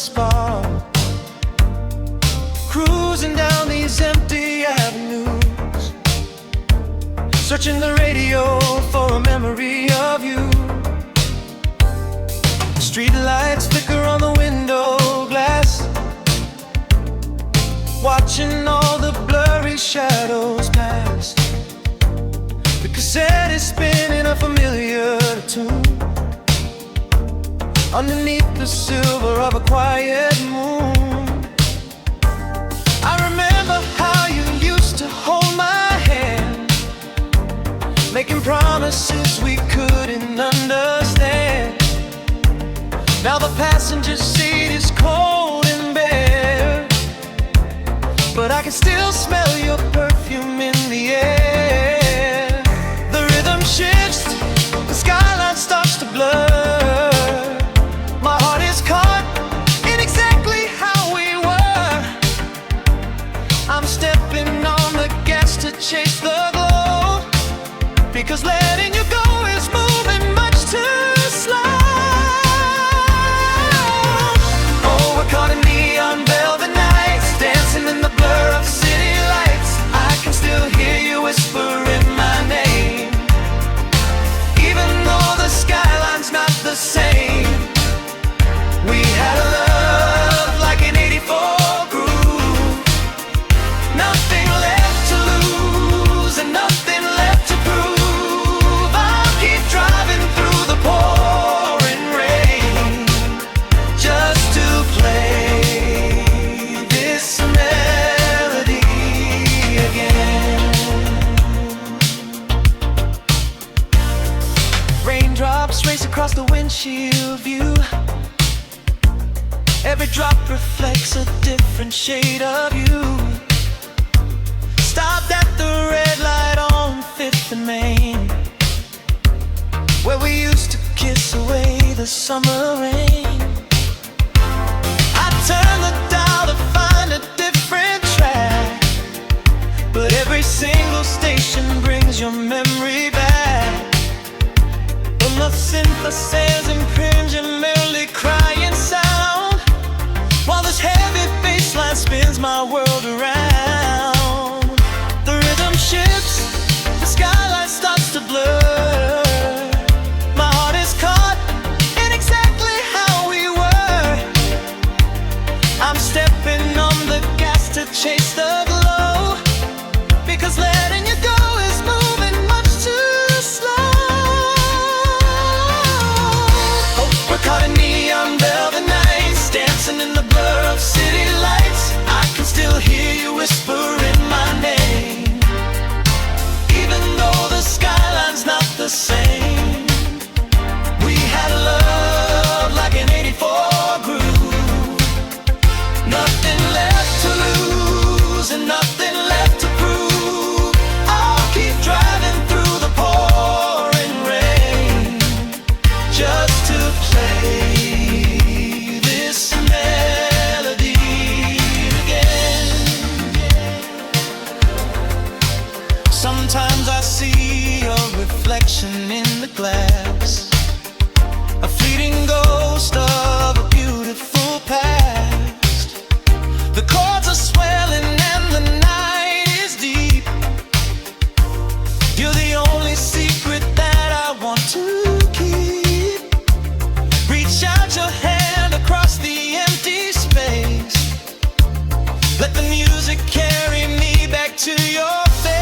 spark, cruising down these empty avenues, searching the radio for a memory of you. Street lights flicker on the window glass, watching all the blurry shadows pass. The cassette is spinning a familiar tune underneath the silver of a quiet moon. I remember how you used to hold my hand, making promises we couldn't understand. Now the passenger seat is cold and bare, but I can still smell your perfume in the air. The rhythm shifts, the skyline starts to blur. My heart is caught in exactly how we were. I'm stepping on the gas to chase the glow, because letting you go is moving much too slow. Oh, we're caught in neon velvet nights, dancing in the blur of city lights. I can still hear you whispering my name, even though the skyline's not the same. We had a love like an 84 groove, nothing left to lose and nothing left to prove. I'll keep driving through the pouring rain just to play this melody again. Raindrops race across the windshield view, every drop reflects a different shade of you. Stopped at the red light on 5th and Main, where we used to kiss away the summer rain. I turned the dial to find a different track, but every single station brings your memory back. From the synthesizers imprint your merely crying sound, while this heavy bass line spins my world around. The rhythm shifts, the skyline starts to blur. My heart is caught in exactly how we were. I'm stepping on the gas to chase the glow, because letting you go is moving much too slow. Oh, we're caught in neon velvet nights, dancing in the blur of city lights. I can still hear you whispering my name, even though the skyline's not the same. We had a love like an 84 groove, nothing left to lose and nothing left to prove. I'll keep driving through the pouring rain just to play this melody again. Sometimes I see your reflection in the glass, a fleeting ghost of a beautiful past. The chords are swelling and the night is deep. You're the only secret that I want to keep. Reach out your hand across the empty space, let the music carry me back to your face.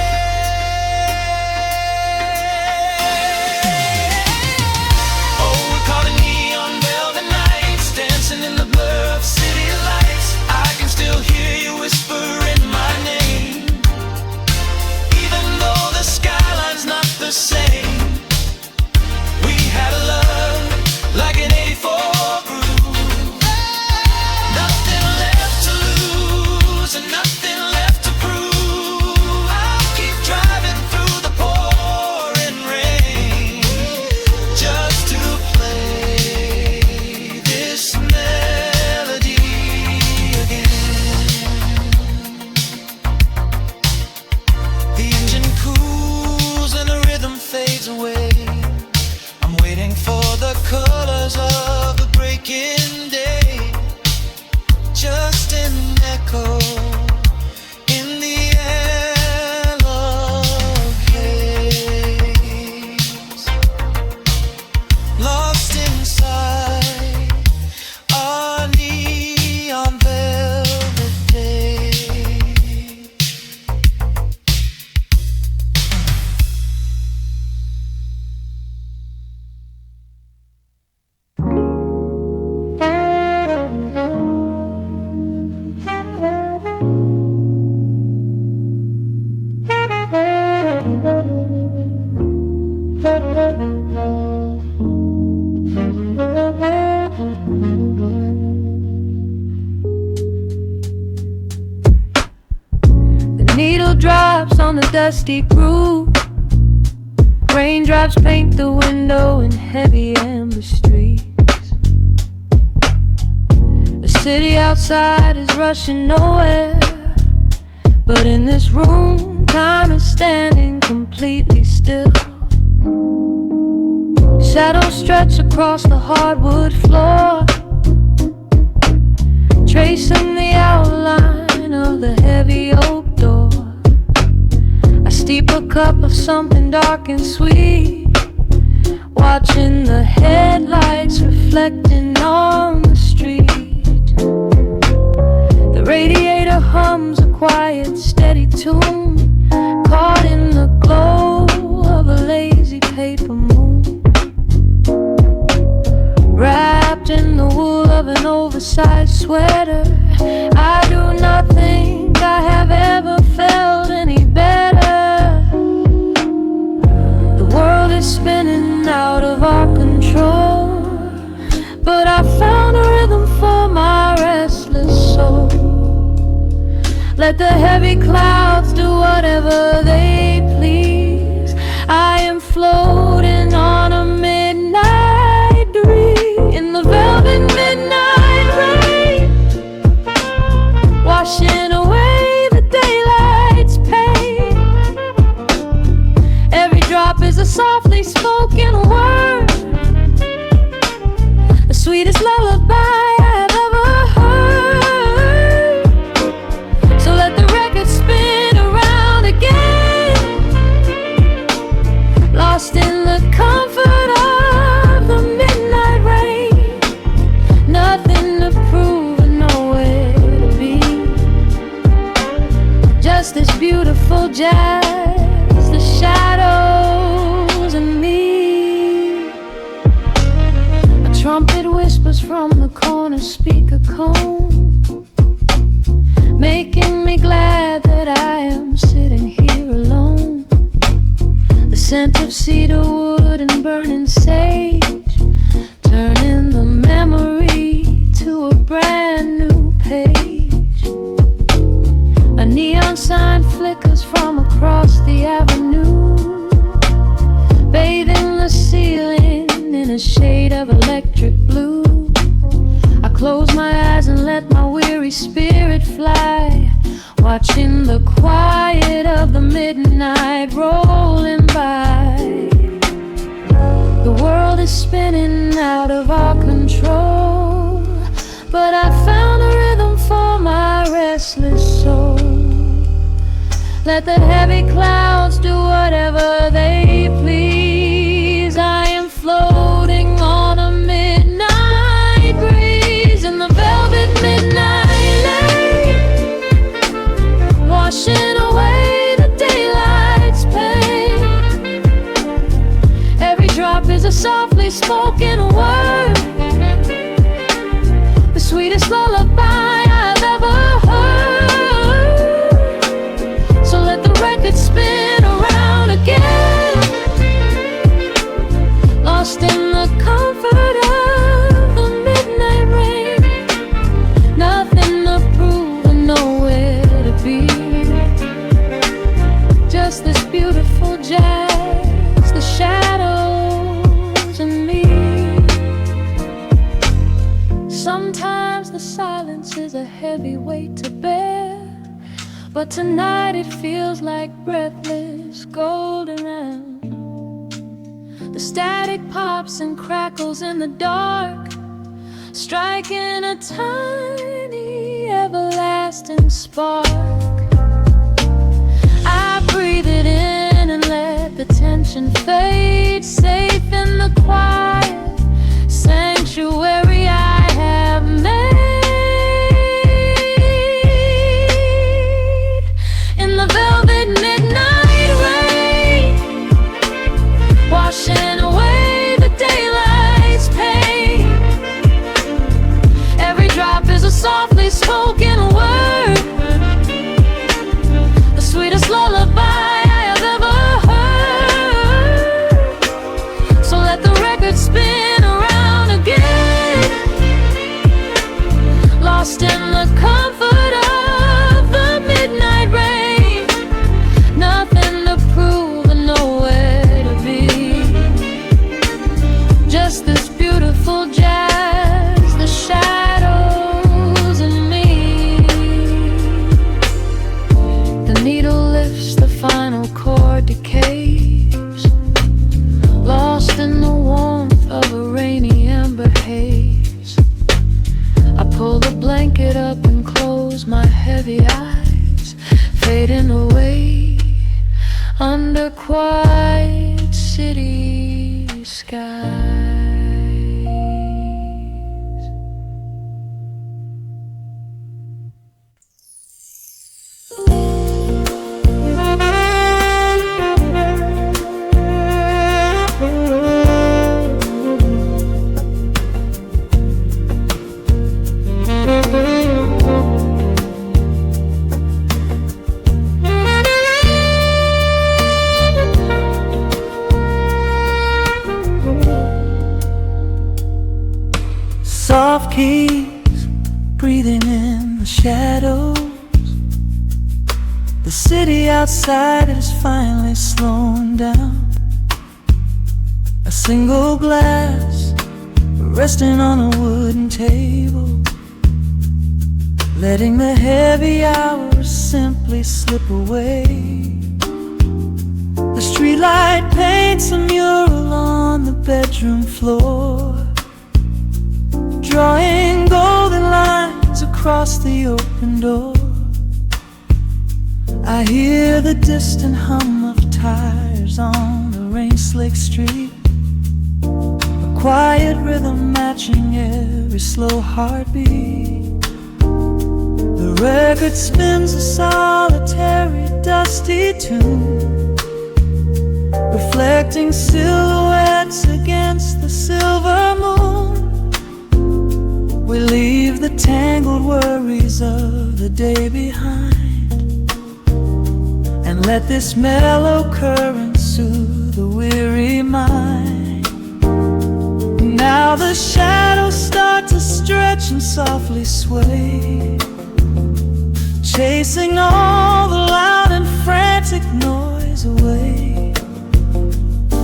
echo in the yellow haze, lost inside our neon velvet days. The needle drops on the dusty groove. Raindrops paint the window in heavy amber streaks. The city outside is rushing nowhere, but in this room, time is standing completely still. Shadows stretch across the hardwood floor, tracing the outline of the heavy oak door. I steep a cup of something dark and sweet, watching the headlights reflecting on the street. The radiator hums a quiet, steady tune, caught in the glow of a lazy paper moon. Wrapped in the wool of an oversized sweater, I do not think I have ever felt any better. The world is spinning out of our control, but I found a rhythm for my restless soul. Let the heavy clouds do whatever they please. I am floating on a midnight dream in the velvet midnight rain, washing away the daylight's pain. Every drop is a softly spoken word, the sweetest lullaby I have ever heard. So let the record spin around again, lost in the comfort of the midnight rain. Nothing to prove and nowhere to be, just this beautiful jazz, the shadows and me. A trumpet whispers from the corner speaker cone, making me glad that I am sitting here alone. The scent of cedar wood and burning sage, turning the memory to a brand new page. A neon sign flickers from across the avenue, bathing the ceiling in a shade of electric blue. I close my eyes and let my weary spirit fly, watching the quiet of the midnight rolling by. The world is spinning out of our control, but I found a rhythm for my restless soul. Let the heavy clouds do whatever they please. I am floating on a midnight breeze in the velvet midnight lane, washing away the daylight's pain. Every drop is a softly spoken word, the sweetest lullaby I've ever heard. So let the record spin around again, lost in the comfort of the midnight rain. Nothing to prove and nowhere to be, just this beautiful jazz, the shadows and me. Sometimes the silence is a heavy weight to bear, but tonight it feels like breathless golden round. The static pops and crackles in the dark, striking a tiny everlasting flickering spark. I breathe it in and let the tension fade, safe in the quiet sanctuary I have made. In the velvet midnight rain, washing away the daylight's pain. Every drop is a softly spoken word, the sweetest lullaby I have ever heard. So let the record spin around again, lost in the comfort of the midnight rain. Nothing to prove and nowhere to be, just this beautiful jazz, the shadows and me. The needle lifts, the final chord decays, lost in the warmth of a rainy amber haze. I pull the blanket up and close my heavy eyes, fading away under quiet city skies. Soft keys breathing in the shadows. The city outside is finally slowing down. A single glass resting on a wooden table, letting the heavy hours simply slip away. The streetlight paints a mural on the bedroom floor, drawing golden lines across the open door. I hear the distant hum of tires on the rain-slicked street, a quiet rhythm matching every slow heartbeat. The record spins a solitary, dusty tune, reflecting silhouettes against the silver moon. We leave the tangled worries of the day behind, and let this mellow current soothe the weary mind. Now the shadows start to stretch and softly sway, chasing all the loud and frantic noise away.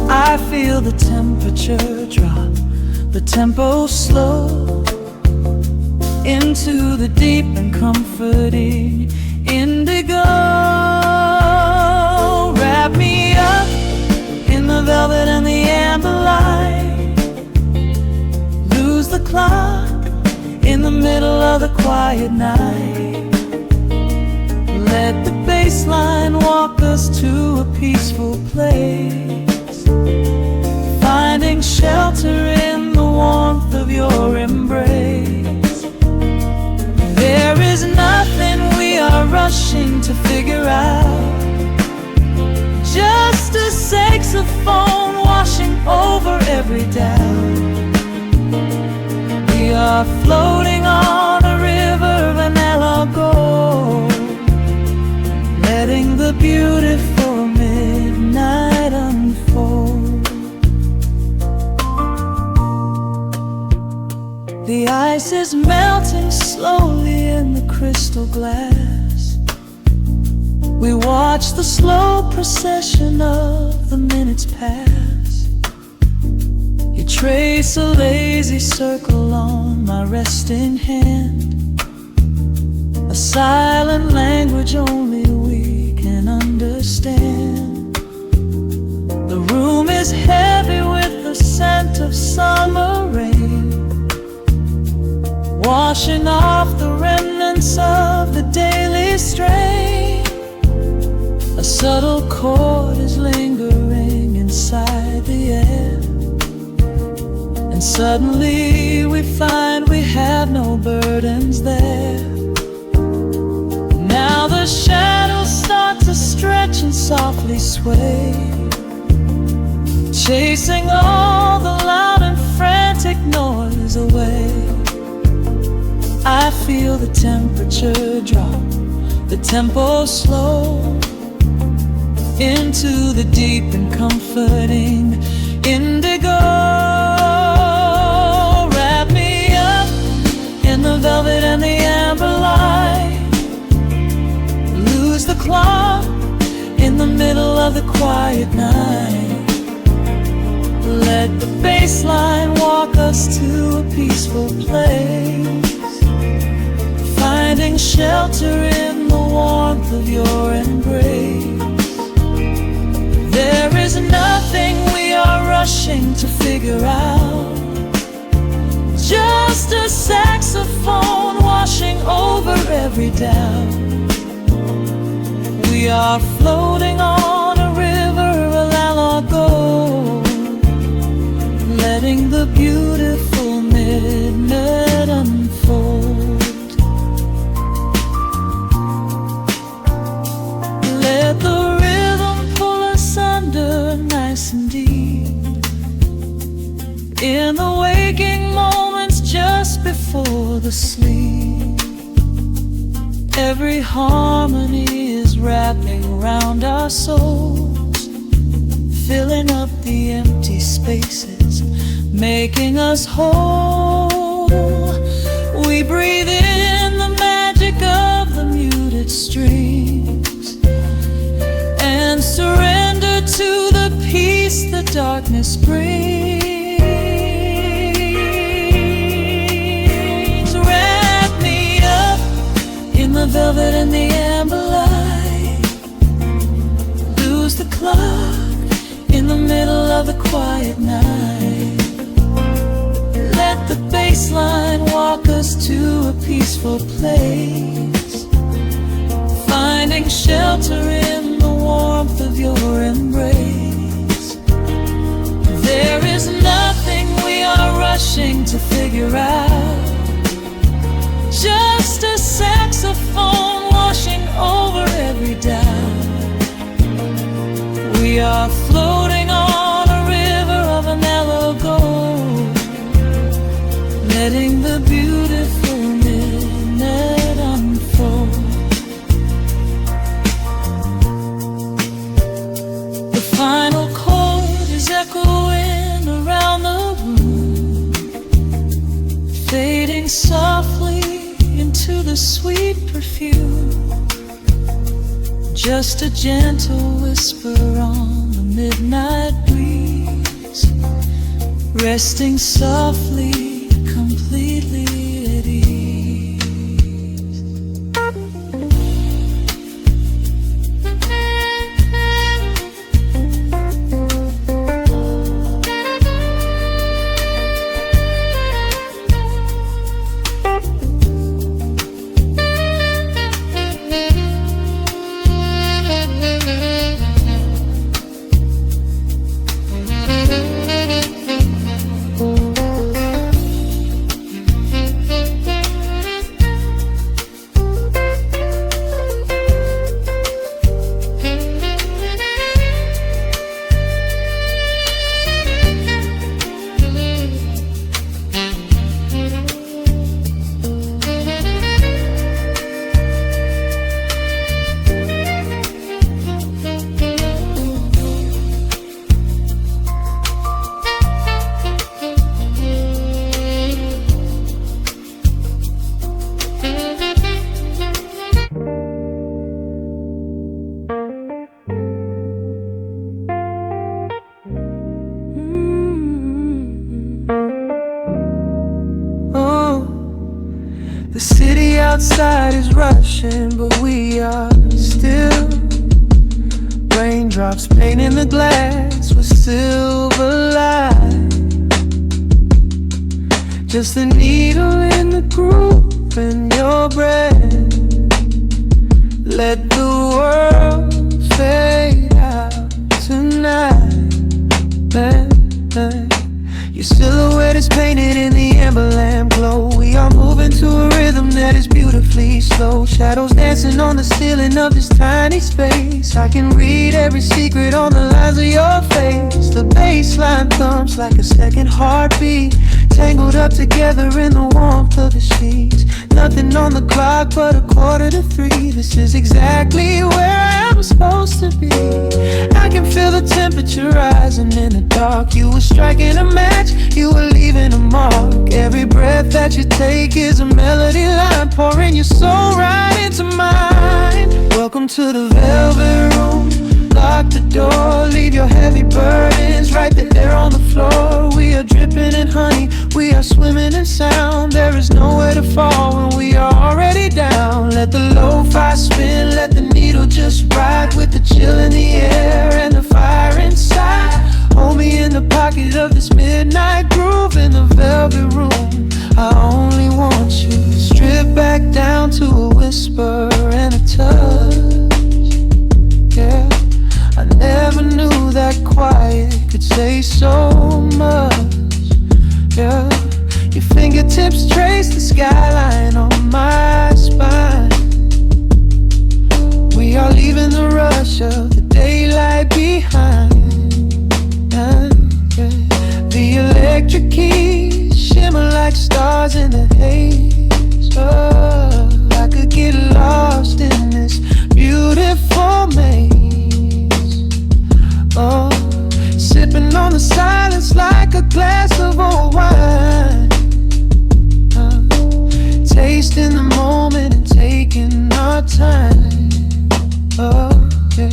I feel the temperature drop, the tempo slow, into the deep and comforting indigo. Wrap me up in the velvet and the amber light, lose the clock in the middle of the quiet night. Let the bassline walk us to a peaceful place, finding shelter in the warmth of your embrace. There is nothing we are rushing to figure out, just a saxophone washing over every doubt. We are floating on a river of vanilla gold, letting the beautiful midnight unfold. The ice is melting slowly in the crystal glass. We watch the slow procession of the minutes pass. You trace a lazy circle on my resting hand, a silent language only we can understand. The room is heavy with the scent of summer rain, washing off the remnants of the daily A subtle chord is lingering inside the air, and suddenly we find we have no burdens there. Now the shadows start to stretch and softly sway, chasing all the loud and frantic noise away. I feel the temperature drop, the tempo slow, into the deep and comforting indigo. Wrap me up in the velvet and the amber light, lose the clock in the middle of the quiet night. Let the bassline walk us to a peaceful place, finding shelter in the warmth of your embrace. There is nothing we are rushing to figure out, just a saxophone washing over every doubt. We are floating on a river, a lago, letting the beautiful midnight unfold. Let the rhythm pull us under nice and deep, in the waking moments just before the sleep. Every harmony is wrapping around our souls, filling up the empty spaces, making us whole. We breathe in the magic of the muted strings and surrender to the peace the darkness brings. Wrap me up in the velvet and the amber light, lose the clock in the middle of the quiet night. Let the bassline walk us to a peaceful place, finding shelter in the warmth of your embrace. There is nothing we are rushing to figure out, just a saxophone washing over every doubt. We are floating on a river of an mellow gold, letting the beautiful midnight unfold. The final chord is echoing around the room, fading softly into the sweet perfume. Just a gentle whisper on the midnight breeze, resting softly, completely at ease. The city outside is rushing, but we are still. Raindrops painting the glass with silver light. Just a needle in the groove in your breath. Let the world fade slow. Shadows dancing on the ceiling of this tiny space. I can read every secret on the lines of your face. The bassline thumps like a second heartbeat, tangled up together in the warmth of the sheets. Nothing on the clock but 2:45. This is exactly where I'm supposed to be. I can feel the temperature rising in the dark. You were striking a match, you were leaving a mark. Every breath that you take is a melody line, pouring your soul right into mine. Welcome to the velvet room. Lock the door, leave your heavy burdens right there on the floor. We are dripping in honey, we are swimming in sound. There is nowhere to fall when we are already down. Let the lo-fi spin, let the needle just ride, with the chill in the air and the fire inside. Hold me in the pocket of this midnight groove in the velvet room. I only want you stripped back down to a whisper and a touch. Yeah, I never knew that quiet could say so much. Yeah, your fingertips trace the skyline on my spine. We are leaving the rush of the daylight behind. The electric keys shimmer like stars in the haze. Oh, I could get lost in this beautiful maze. Oh, sipping on the silence like a glass of old wine. Tasting the moment and taking our time. Oh, yeah.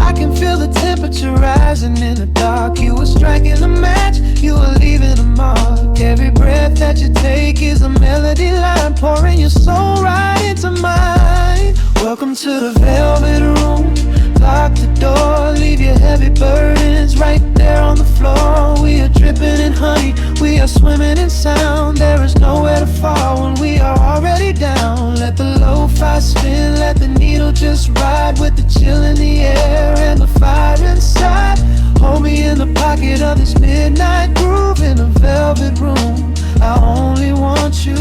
I can feel the temperature rising in the dark. You were striking a match, you were leaving a mark. Every breath that you take is a melody line, pouring your soul right into mine. Welcome to the velvet room. Lock the door, leave your heavy burdens right there on the floor. We are dripping in honey, we are swimming in sound. There is nowhere to fall when we are already down. Let the lo-fi spin, let the needle just ride, with the chill in the air and the fire inside. Hold me in the pocket of this midnight groove in a velvet room. I only want you.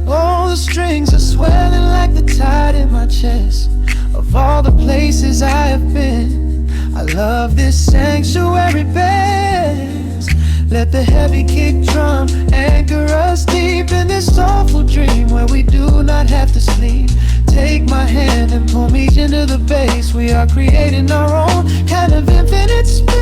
Oh, the strings are swelling like the tide in my chest. Of all the places I have been, I love this sanctuary best. Let the heavy kick drum anchor us deep in this soulful dream where we do not have to sleep. Take my hand and pull me into the bass. We are creating our own kind of infinite space.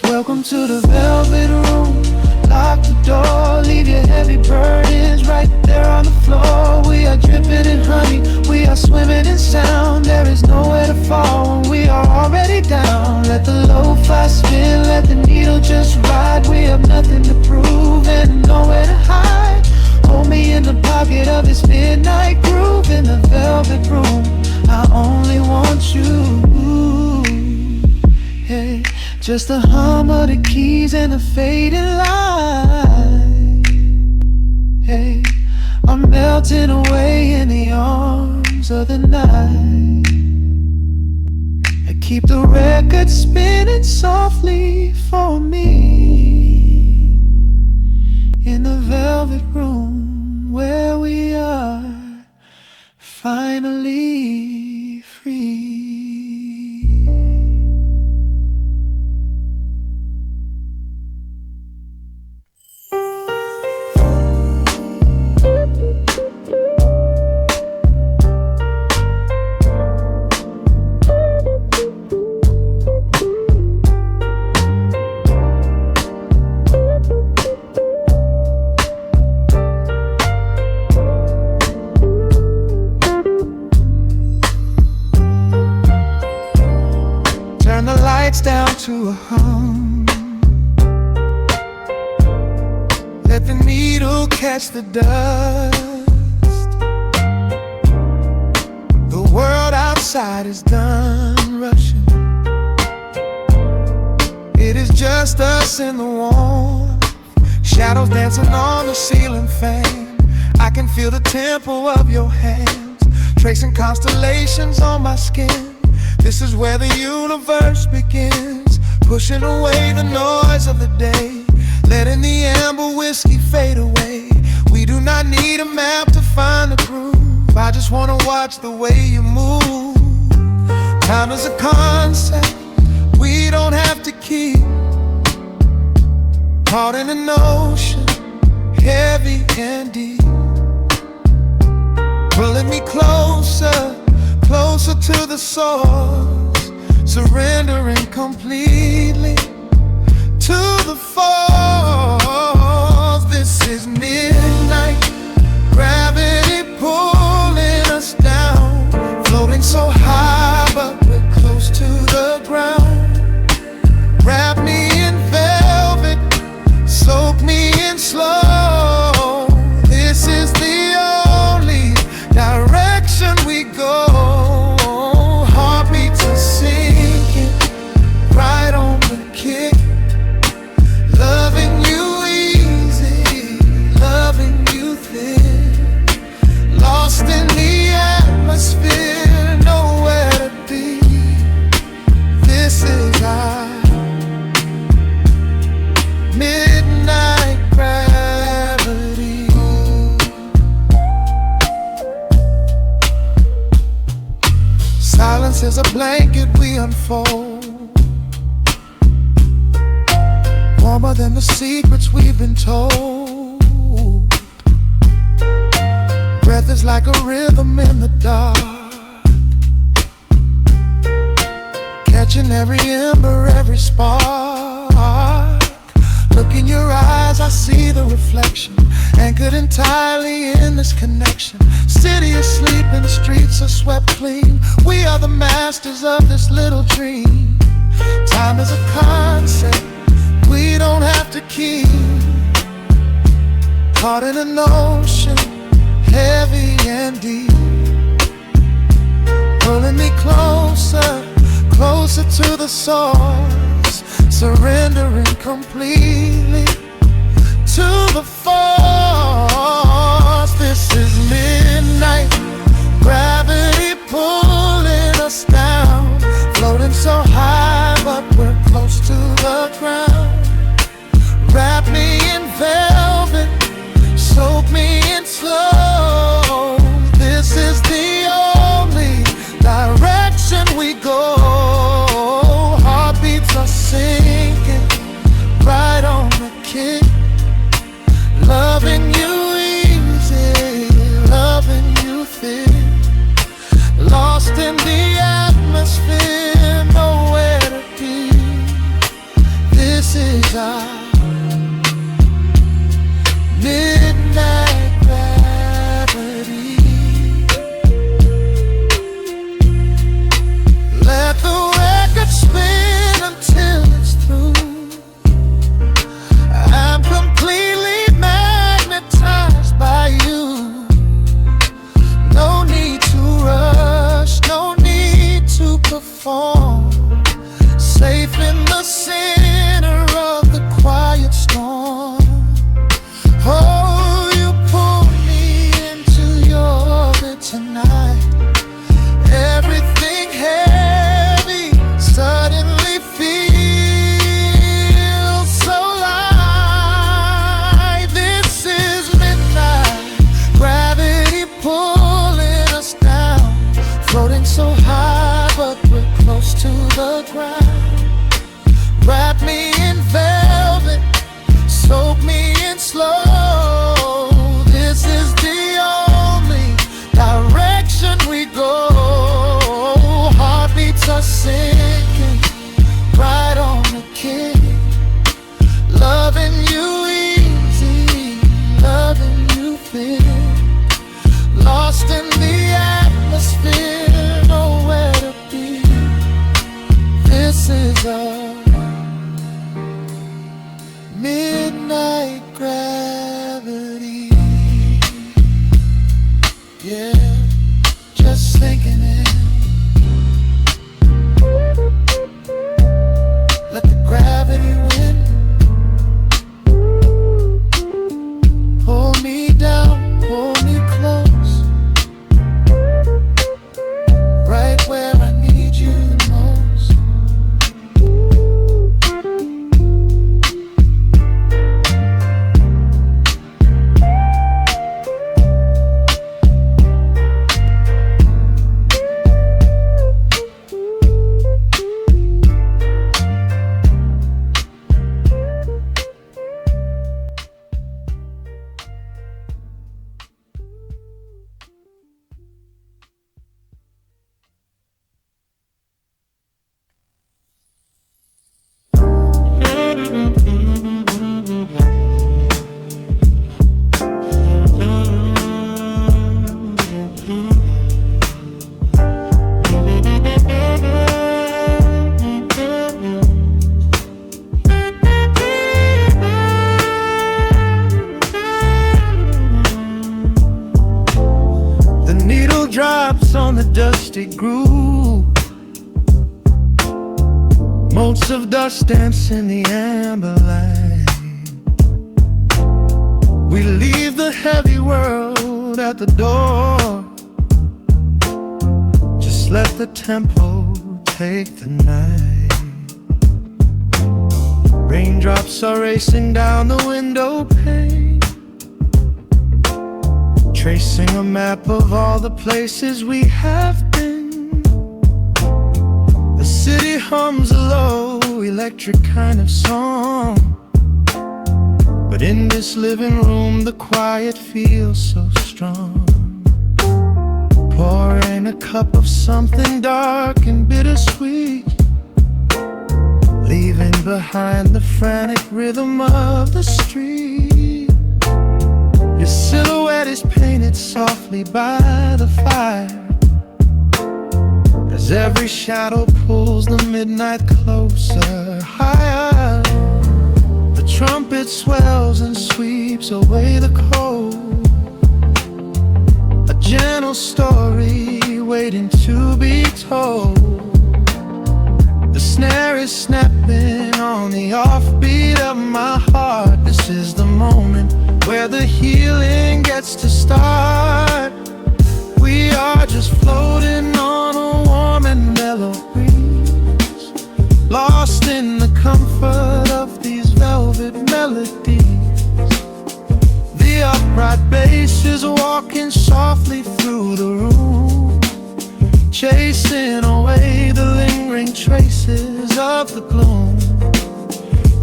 Welcome to the velvet room. Lock the door, leave your heavy burdens right there on the floor. We are dripping in honey, we are swimming in sound. There is nowhere to fall when we are already down. Let the lo-fi spin, let the needle just ride. We have nothing to prove and nowhere to hide. Hold me in the pocket of this midnight groove in the velvet room. I only want you. Hey, just the hum of the keys and the fading light. Hey, I'm melting away in the arms of the night. I keep the record spinning softly for me in the velvet room where we are finally free. Down to a hum. Let the needle catch the dust. The world outside is done rushing. It is just us in the warmth. Shadows dancing on the ceiling fan. I can feel the tempo of your hands, tracing constellations on my skin. This is where the universe begins, pushing away the noise of the day. letting the amber whiskey fade away. We do not need a map to find the groove. I just wanna watch the way you move. Time is a concept we don't have to keep. Caught in an ocean, heavy and deep, pulling me closer, closer to the source, surrendering completely to the force. This is midnight, gravity pulling us down, floating so high but we're close to the ground. Wrap me in velvet, soak me in slow. This is the only direction we go. Heartbeats are sinking, right on the kick. Loving you easy, loving you thin. Lost in the atmosphere, nowhere to be. This is our midnight gravity. Silence is a blanket we unfold, warmer than the secrets we've been told. Breath is like a rhythm in the dark, catching every ember, every spark. Look in your eyes, I see the reflection, anchored entirely in this connection. City asleep and the streets are swept clean. We are the masters of this little dream. Time is a concept we don't have to keep. Caught in an ocean, heavy and deep, pulling me closer, closer to the source, surrendering completely to the force. This is midnight, gravity pulling us down, floating so high but we're close to the ground. Wrap me in velvet, soak me in slow. This is the only direction we go. Heartbeats are sinking, right on the kick. Loving you easy, loving you thin. Lost in the atmosphere, nowhere to be. This is our midnight gravity. Let the record spin until it's through. I'm completely magnetized by you. No need to rush, no need to perform. Safe in the center of the quiet storm. Oh, you pull me into your orbit tonight. Everything heavy suddenly feels so light. This is midnight, gravity pulling us down, floating so high but we're close to the ground. Wrap me in velvet, soak me in slow. This is the only direction we go. Heartbeats are sinking, right on the kick. Loving you easy, loving you thin. Lost in the atmosphere, nowhere to be. This is our midnight gravity. Yeah, just sinking in. Let the gravity win. Pull me down, pull me close, right where I need you the most. Raindrops on the dusty groove, motes of dust dance in the amber light. We leave the heavy world at the door. Just let the tempo take the night. Raindrops are racing down the window pane, tracing a map of all the places we have been. The city hums a low, electric kind of song, but in this living room the quiet feels so strong. Pouring a cup of something dark and bittersweet, leaving behind the frantic rhythm of the street. Your silhouette is painted softly by the fire, as every shadow pulls the midnight closer, higher. The trumpet swells and sweeps away the cold, a gentle story waiting to be told. The snare is snapping on the offbeat of my heart. This is the moment where the healing gets to start. We are just floating on a warm and mellow breeze, lost in the comfort of these velvet melodies. The upright bass is walking softly through the room, chasing away the lingering traces of the gloom.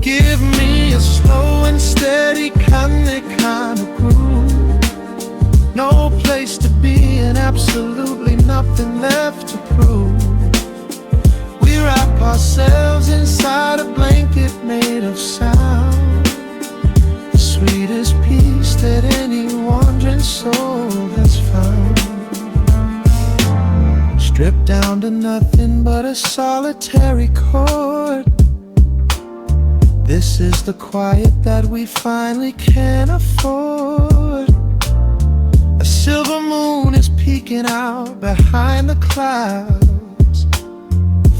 Give me a slow and steady kind of groove, no place to be and absolutely nothing left to prove. We wrap ourselves inside a blanket made of sound, the sweetest peace that any wandering soul has found. Stripped down to nothing but a solitary chord, this is the quiet that we finally can afford. A silver moon is peeking out behind the clouds,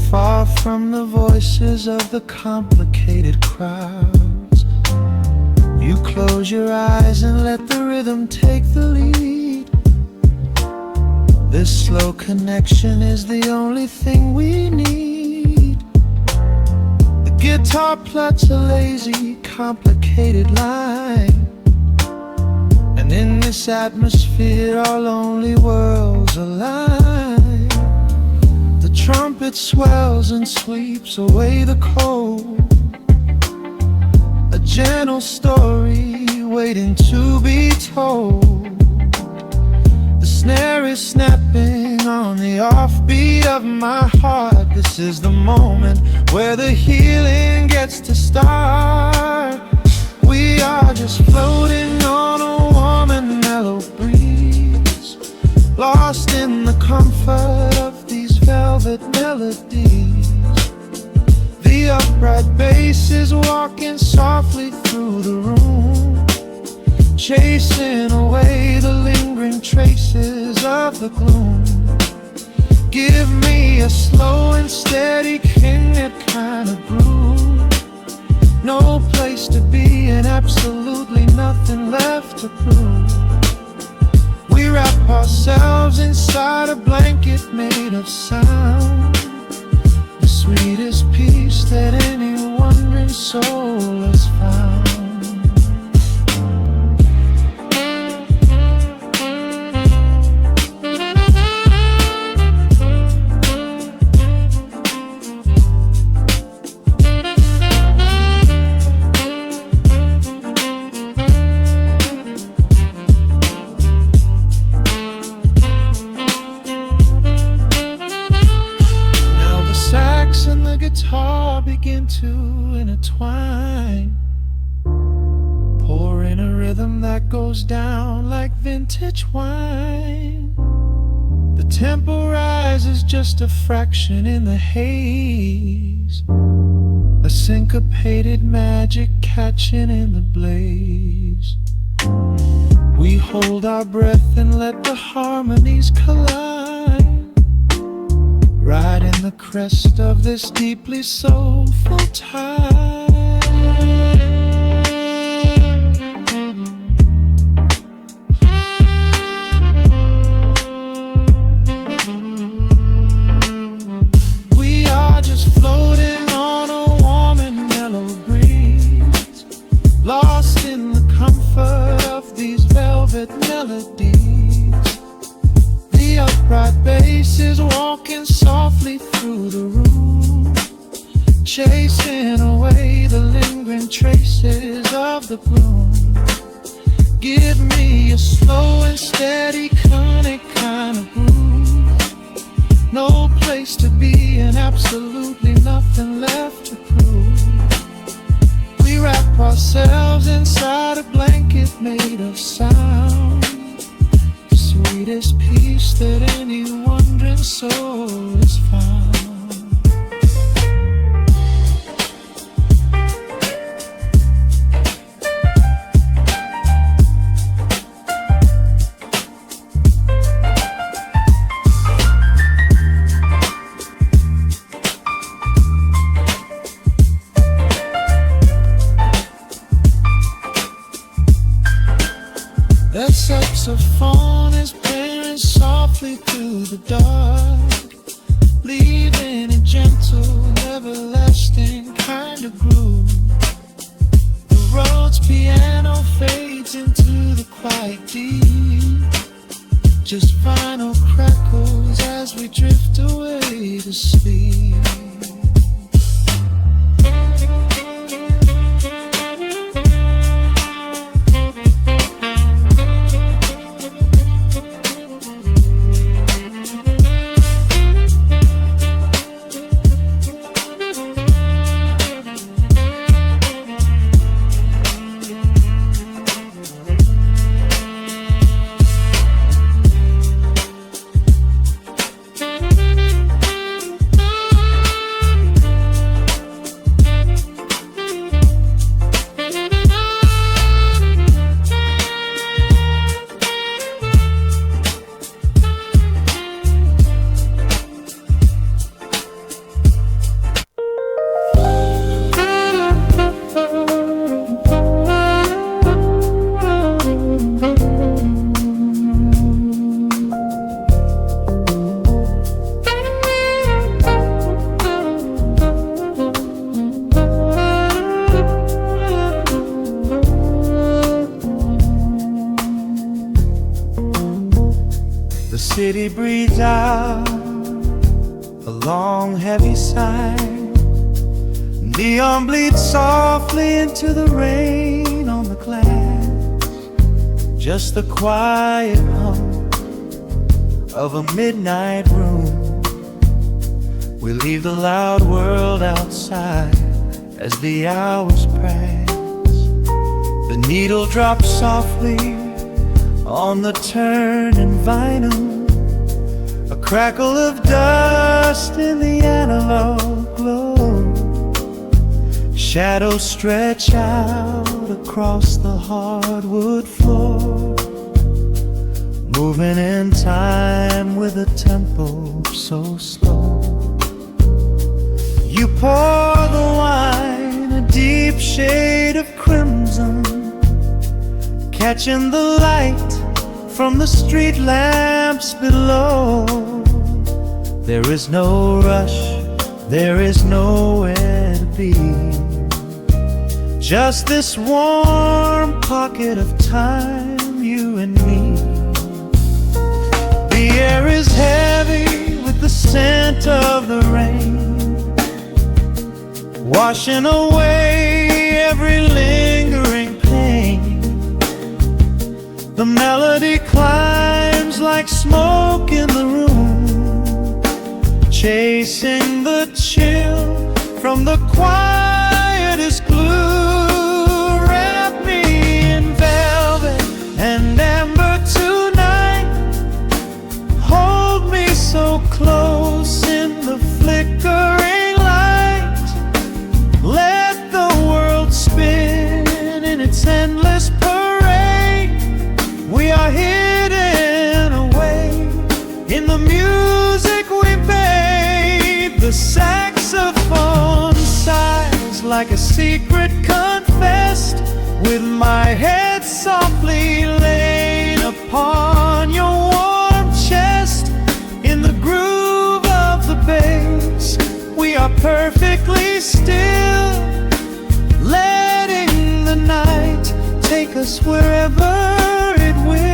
far from the voices of the complicated crowds. You close your eyes and let the rhythm take the lead. This slow connection is the only thing we need. The guitar plucks a lazy, complicated line, and in this atmosphere our lonely worlds align. The trumpet swells and sweeps away the cold, a gentle story waiting to be told. The snare is snapping on the offbeat of my heart. This is the moment where the healing gets to start. We are just floating on a warm and mellow breeze, lost in the comfort of these velvet melodies. The upright bass is walking softly through the room, chasing away the lingering traces of the gloom. Give me a slow and steady kind of groove, no place to be and absolutely nothing left to prove. We wrap ourselves inside a blanket made of sound, the sweetest peace that any wandering soul has found. Guitar begin to intertwine, pouring a rhythm that goes down like vintage wine. The tempo rises just a fraction in the haze, a syncopated magic catching in the blaze. We hold our breath and let the harmonies collide, right in the crest of this deeply soulful tide. We are just floating on a warm and mellow breeze, lost in the comfort of these velvet melodies. The upright bass is walking softly through the room, chasing away the lingering traces of the bloom. Give me a slow and steady kind of groove. No place to be and absolutely nothing left to prove. We wrap ourselves inside a blanket made of sound, the sweetest peace that any wandering soul has found. That saxophone is playing softly through the dark, leaving a gentle, everlasting kind of groove. The road's piano fades into the quiet deep, just final crackles as we drift away to sleep. The city breathes out a long heavy sigh. Neon bleeds softly into the rain on the glass. Just the quiet hum of a midnight room. We leave the loud world outside as the hours pass. The needle drops softly on the turning vinyl, a crackle of dust in the analog glow. Shadows stretch out across the hardwood floor, moving in time with a tempo so slow. You pour the wine, a deep shade of crimson, catching the light from the street lamps below. There is no rush, there is nowhere to be, just this warm pocket of time, you and me. The air is heavy with the scent of the rain, washing away every lingering pain. The melody climbs like smoke in the room, chasing the chill from the quietest glue. Wrap me in velvet and amber tonight, hold me so close in the flickering light. Let the world spin in its endless parade. We my head softly laying upon your warm chest. In the groove of the bass, we are perfectly still, letting the night take us wherever it will.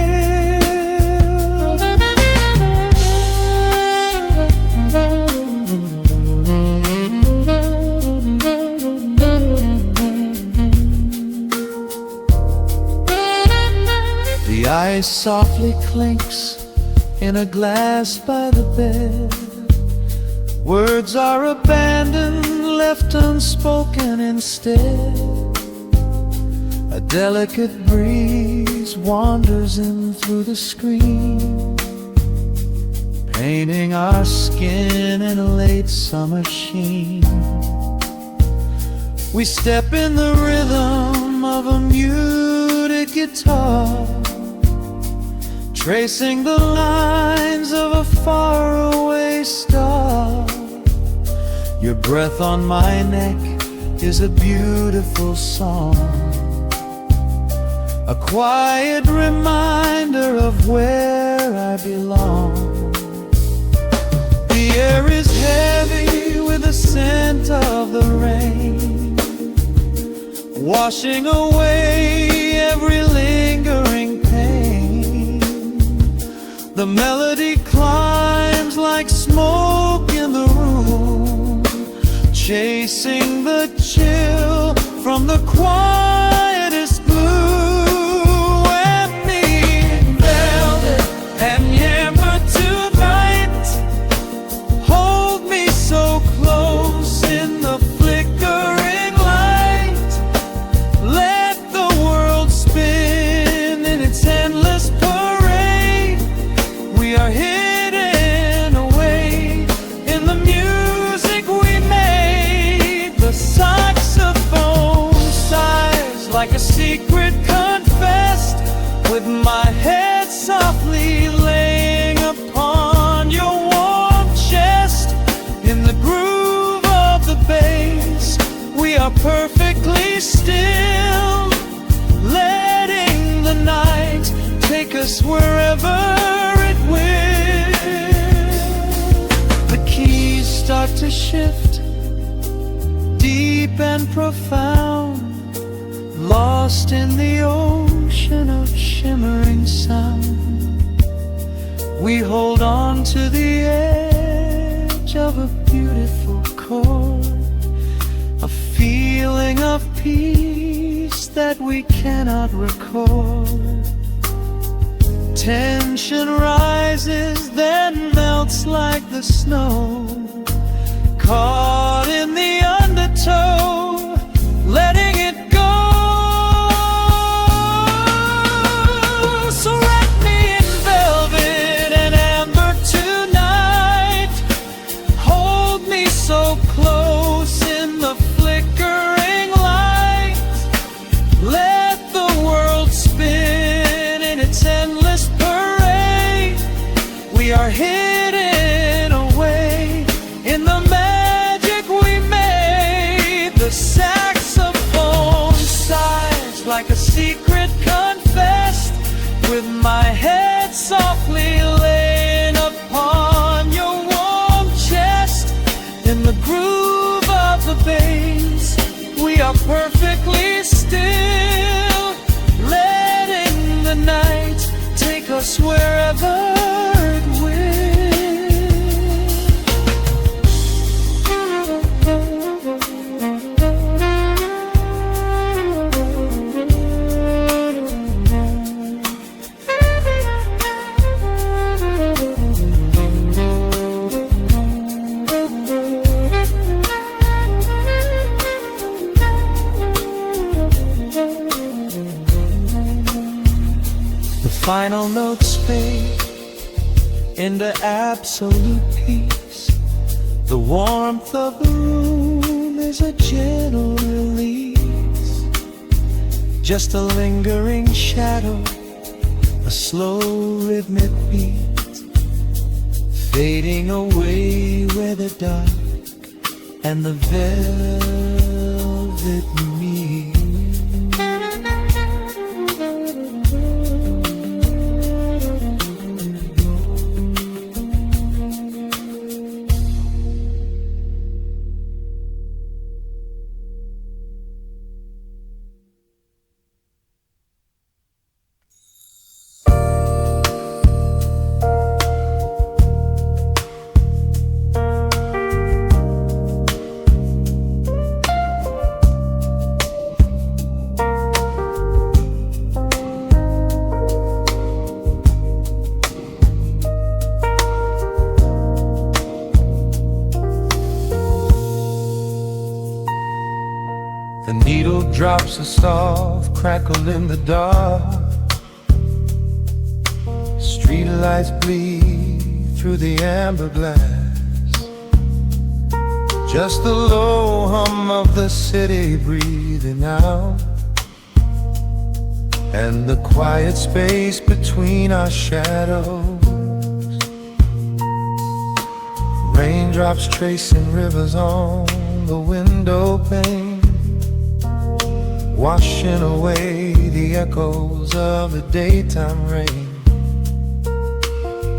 The ice softly clinks in a glass by the bed. Words are abandoned, left unspoken instead. A delicate breeze wanders in through the screen, painting our skin in a late summer sheen. We step in the rhythm of a muted guitar, tracing the lines of a faraway star. Your breath on my neck is a beautiful song, a quiet reminder of where I belong. The air is heavy with the scent of the rain, washing away every lingering pain. The melody climbs like smoke in the room, chasing the chill from the quietest blue. And me in velvet and amber tonight, hold me so close in the flickering light. Let the world spin in its endless parade. We are hidden away in the music we made. The saxophone sighs like a secret confessed, with my head softly laying upon your warm chest. In the groove of the bass, we are perfectly still, letting the night take us wherever it will. The keys start to shift, deep and profound, lost in the ocean of shimmering sound. We hold on to the edge of a beautiful chord, a feeling of peace that we cannot record. Tension rises, then melts like the snow, caught in the undertow, letting it go. So wrap me in velvet and amber tonight, hold me so close in the flickering light. Let the world spin in its endless parade. We are hidden away in the magic we made. The saxophone sighs like a secret confessed, with my head softly laying upon your warm chest. In the groove of the bass, we are perfectly still, letting the night take us wherever it will. Final notes fade into absolute peace. The warmth of the room is a gentle release, just a lingering shadow, a slow rhythmic beat, fading away where the dark and the velvet meet. Raindrops of soft crackle in the dark. Streetlights bleed through the amber glass. Just the low hum of the city breathing out, and the quiet space between our shadows. Raindrops tracing rivers on the window pane, washing away the echoes of the daytime rain.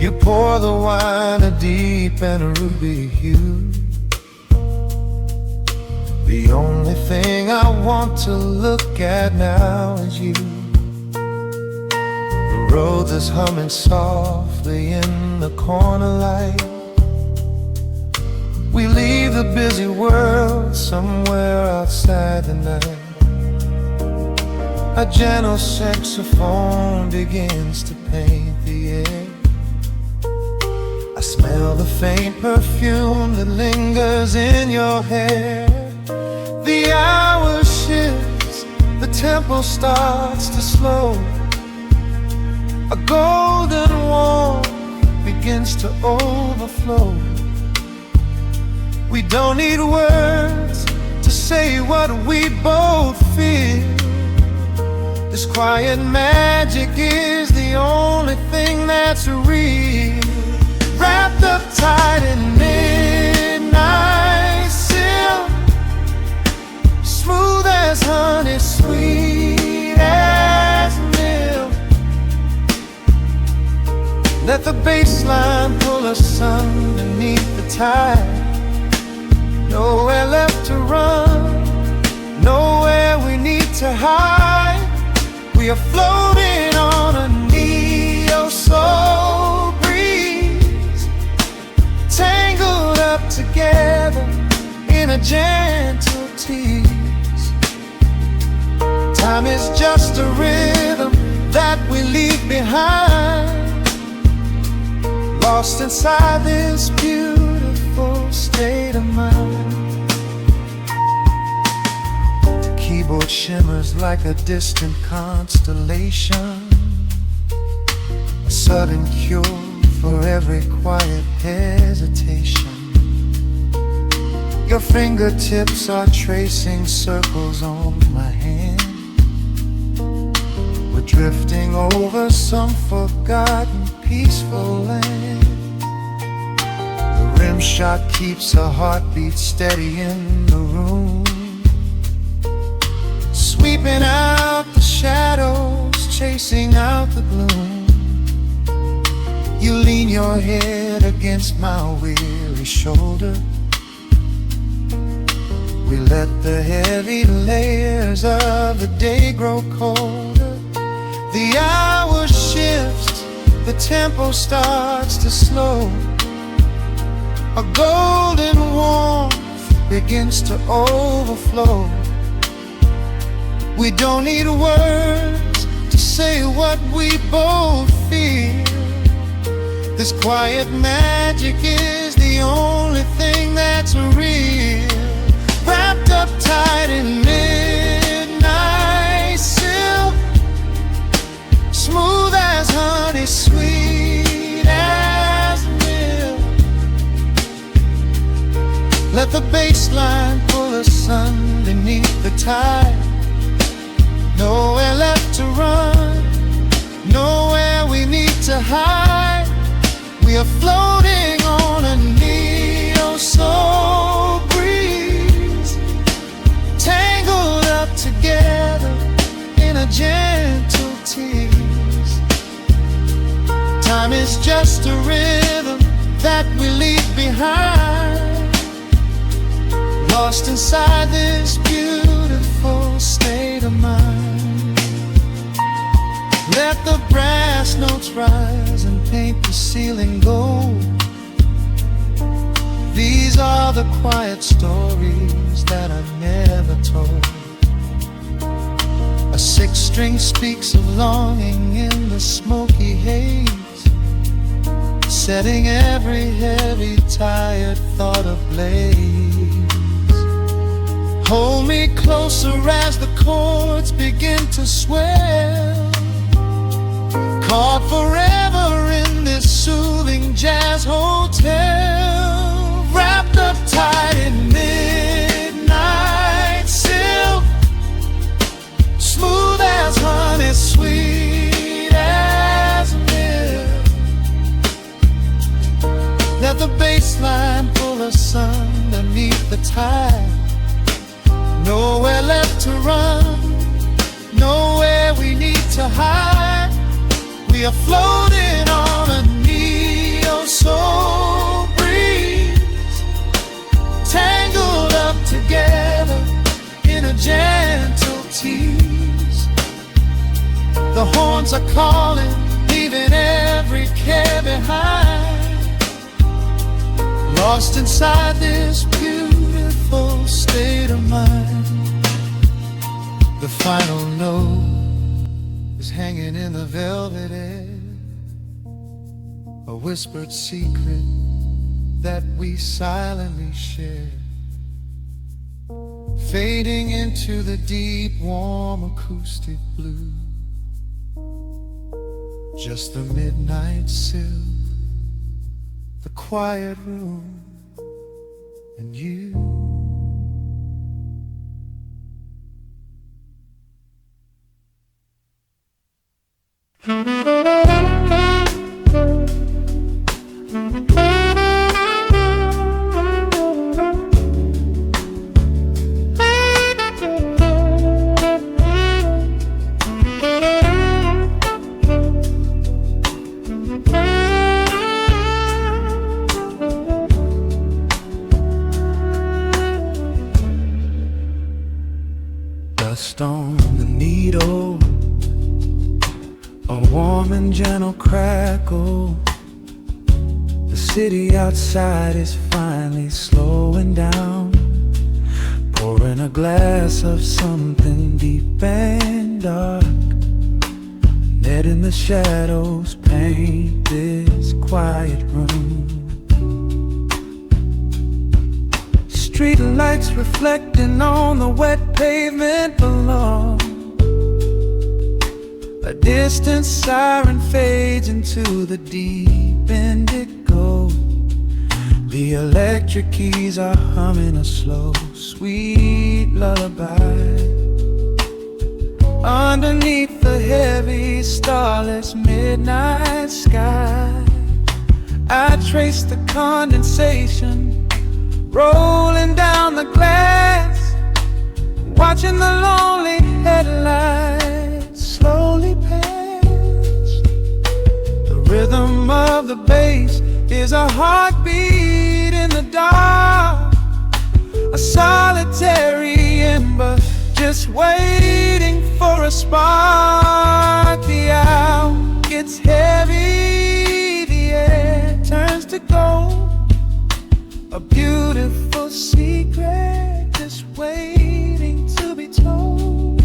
You pour the wine a deep and a ruby hue. The only thing I want to look at now is you. The road that's humming softly in the corner light. We leave the busy world somewhere outside the night. A gentle saxophone begins to paint the air. I smell the faint perfume that lingers in your hair. The hour shifts, the tempo starts to slow. A golden warmth begins to overflow. We don't need words to say what we both feel. This quiet magic is the only thing that's real. Wrapped up tight in midnight silk, smooth as honey, sweet as milk. Let the bassline pull us underneath the tide. Nowhere left to run, nowhere we need to hide. We are floating on a neo-soul breeze, tangled up together in a gentle tease. Time is just a rhythm that we leave behind, lost inside this beautiful state of mind. The keyboard shimmers like a distant constellation, a sudden cure for every quiet hesitation. Your fingertips are tracing circles on my hand. We're drifting over some forgotten peaceful land. The rim shot keeps a heartbeat steady in the room, sweeping out the shadows, chasing out the gloom. You lean your head against my weary shoulder. We let the heavy layers of the day grow colder. The hour shifts, the tempo starts to slow. A golden warmth begins to overflow. We don't need words to say what we both feel. This quiet magic is the only thing that's real. Wrapped up tight in midnight silk, smooth as honey, sweet as milk. Let the bassline pull us underneath the tide. Nowhere left to run, nowhere we need to hide. We are floating on a neo-soul breeze, tangled up together in a gentle tease. Time is just a rhythm that we leave behind, lost inside this beautiful state of mind. Let the brass notes rise and paint the ceiling gold. These are the quiet stories that I never told. A sixth string speaks of longing in the smoky haze, setting every heavy, tired thought ablaze. Hold me closer as the chords begin to swell. Caught forever in this soothing jazz hotel. Wrapped up tight in midnight silk. Smooth as honey, sweet as milk. Let the bassline pull us underneath the tide. Nowhere left to run, nowhere we need to hide. We are floating on a neo-soul breeze, tangled up together in a gentle tease. The horns are calling, leaving every care behind. Lost inside this beautiful state of mind. The final note is hanging in the velvet air, a whispered secret that we silently share, fading into the deep, warm acoustic blue. Just the midnight silk, the quiet room, and you. Dust on the needle, a warm and gentle crackle. The city outside is finally slowing down, pouring a glass of something deep and dark. Net in the shadows paint this quiet room. Street lights reflecting on the wet pavement below. A distant siren fades into the deep indigo. The electric keys are humming a slow, sweet lullaby. Underneath the heavy, starless midnight sky, I trace the condensation rolling down the glass, watching the lonely headlights slowly pass. The rhythm of the bass is a heartbeat in the dark, a solitary ember just waiting for a spark. The hour gets heavy, the air turns to gold. A beautiful secret just waiting to be told.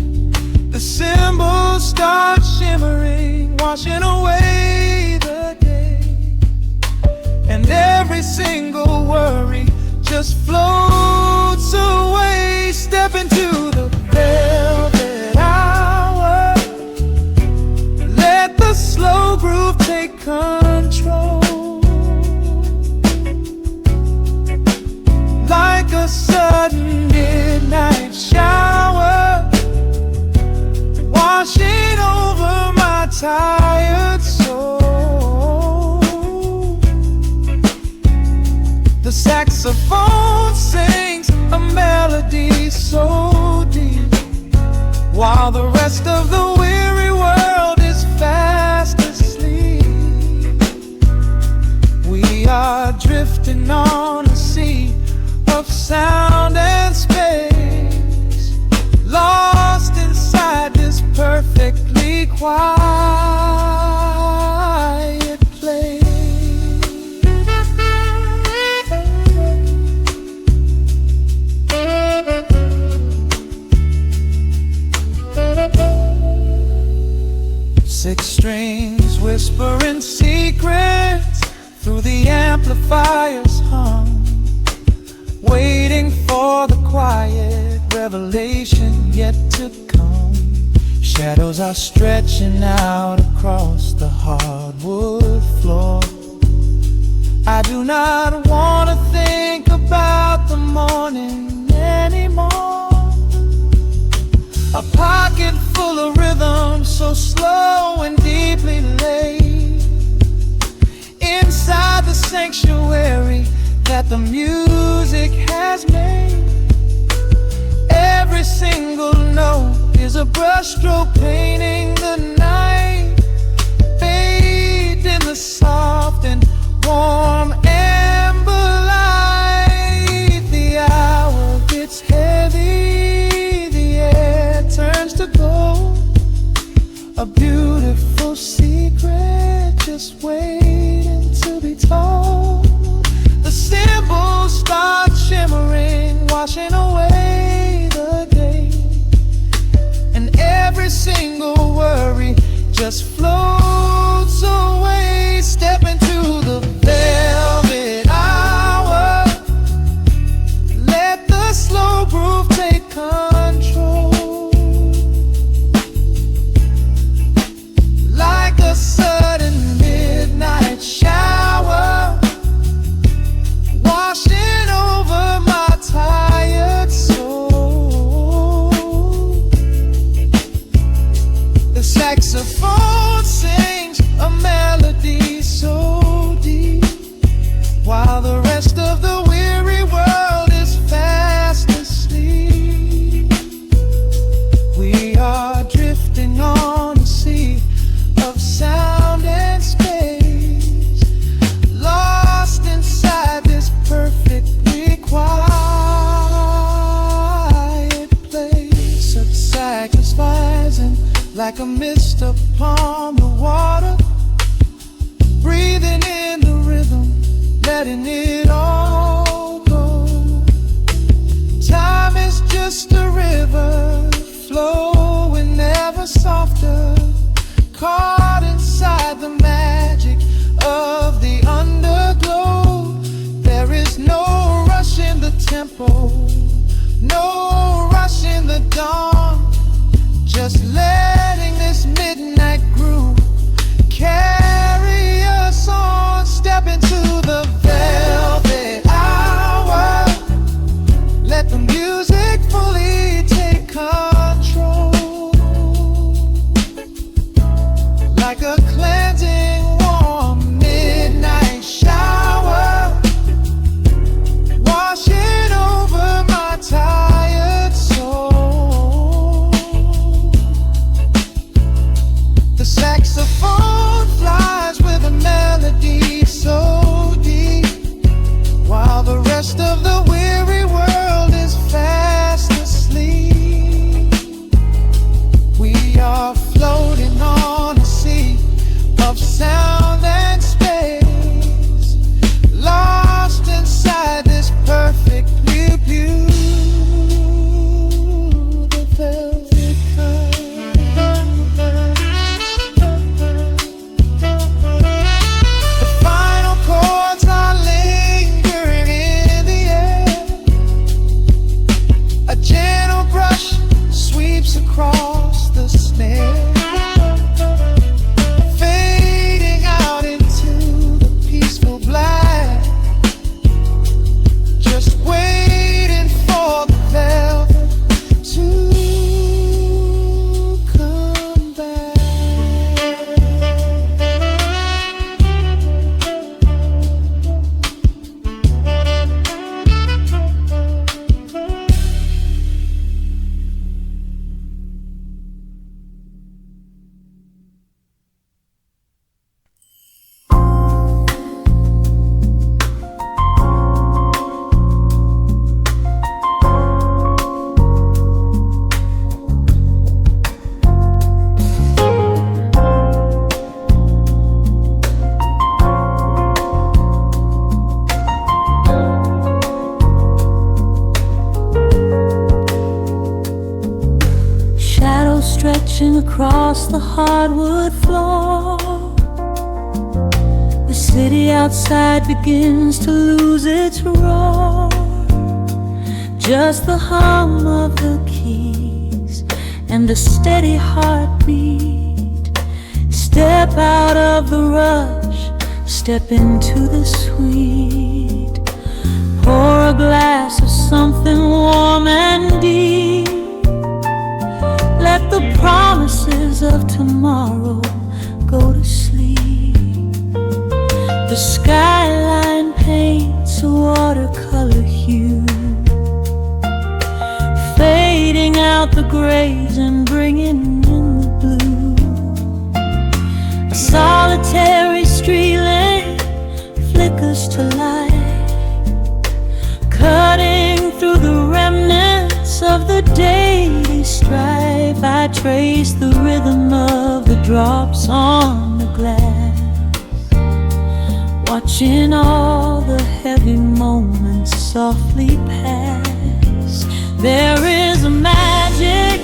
The cymbals start shimmering, washing away the day, and every single worry just floats away. Step into the velvet hour, let the slow groove take control. Like a sudden midnight shower, washing over my tired soul. The saxophone sings a melody so deep, while the rest of the weary world is fast asleep. We are drifting on a sea of sound and space, lost inside this perfectly quiet place. Six strings whispering secrets through the amplifier's hum, waiting for the quiet revelation yet to come. Shadows are stretching out across the hardwood floor. I do not want to think about the morning anymore. A pocket full of rhythm, so slow and deeply laid, inside the sanctuary that the music has made. Every single note is a brushstroke painting the night, bathed in the soft and warm amber light. The hour gets heavy, the air turns to gold. A beautiful secret just waiting to be told. The symbols start shimmering, washing away the day, and every single worry just floats away. Step into the velvet hour, let the slow groove take control. Like a sudden midnight shower, washing over my tired soul. The saxophone sings a melody so deep, while the rest of the weary world is fast asleep. We are drifting on a sea of sound and space, lost inside this perfectly quiet place. Sacrificing like a mist upon the water, breathing in the rhythm, letting it all go. Time is just a river, flowing ever softer, caught inside the magic of the underglow. There is no rush in the tempo, no rush in the dawn, just letting this midnight groove carry us on. Step into the velvet hour, let the music fully take control. Like a cleansing warm midnight shower, washing over my tired soul. The saxophone flies with a melody so deep, while the rest of the weary world is fast asleep. We are floating on a sea of sound and space, lost inside this perfectly beautiful velvet curve. The final chords are lingering in the air. A gentle brush sweeps across the snare, fading out into the peaceful black, just waiting for the velvet to come back. Shadows stretching across the hardwood floor. The city outside begins to lose its roar. just the hum of the keys and a steady heartbeat. Step out of the rush, step into the sweet. Pour a glass of something warm and deep. Let the promises of tomorrow go to sleep. The skyline paints a watercolor hue, fading out the grays and bringing in the blue. A solitary street lamp flickers to light, cutting through the remnants of the daily strife. I trace the rhythm of the drops on the glass, watching all the heavy moments softly pass. There is a magic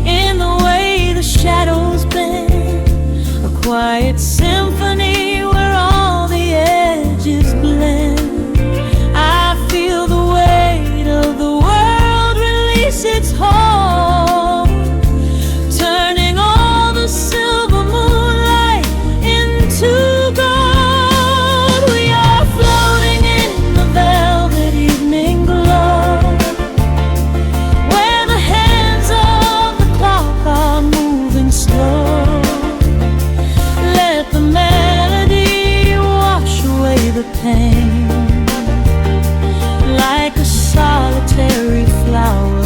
in the way the shadows bend, a quiet symphony where all the edges blend. I feel the weight of the world release its hold, turning all the silver moonlight into gold. We are floating in the velvet evening glow, where the hands of the clock are moving slow. Let the melody wash away the pain, like a solitary flower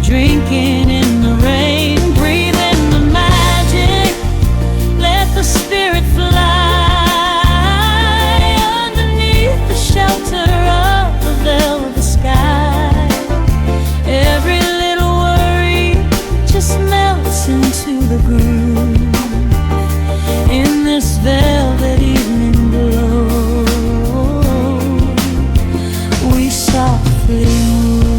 drinking in the rain. Breathe in the magic, let the spirit fly underneath the shelter of the velvet sky. Every little worry just melts into the groove in this velvet evening glow. We softly move.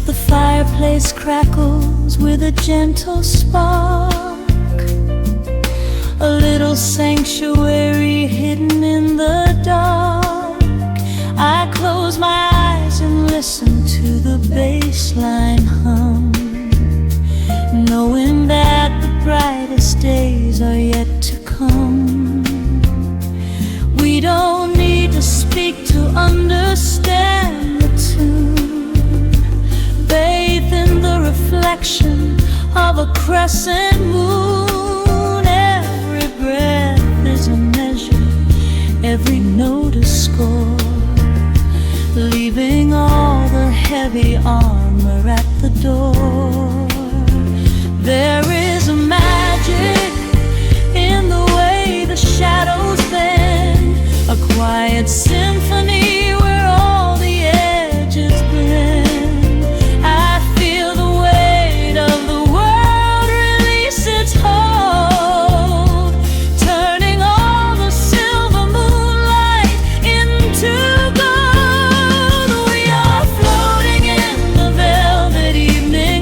The fireplace crackles with a gentle spark, a little sanctuary hidden in the dark. I close my eyes and listen to the bassline hum, knowing that the brightest days are yet to come. We don't need to speak to understand the tune. Bathe in the reflection of a crescent moon. Every breath is a measure, every note a score, leaving all the heavy armor at the door. There is a magic in the way the shadows bend, a quiet symphony where all the edges blend. I feel the weight of the world release its hold, turning all the silver moonlight into gold. We are floating in the velvet evening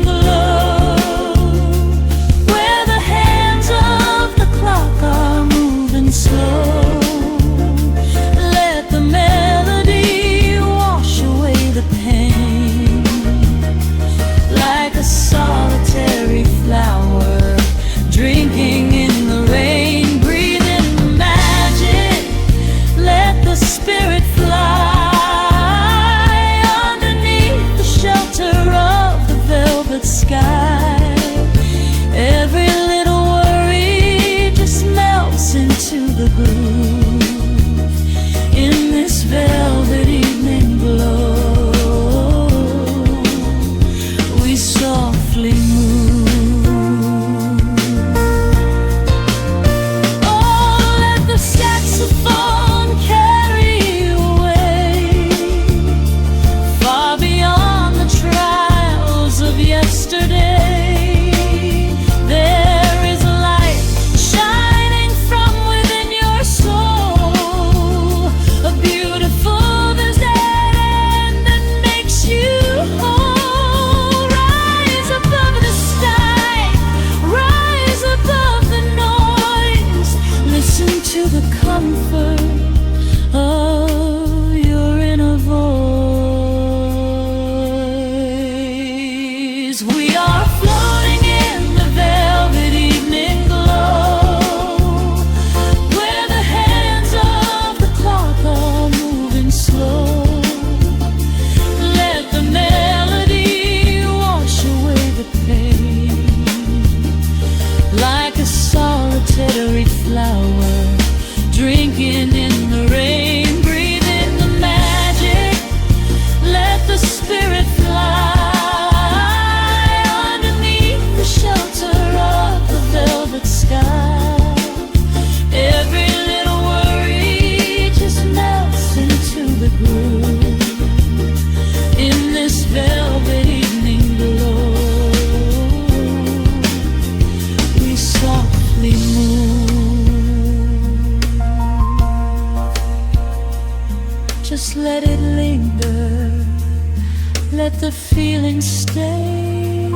let the feeling stay.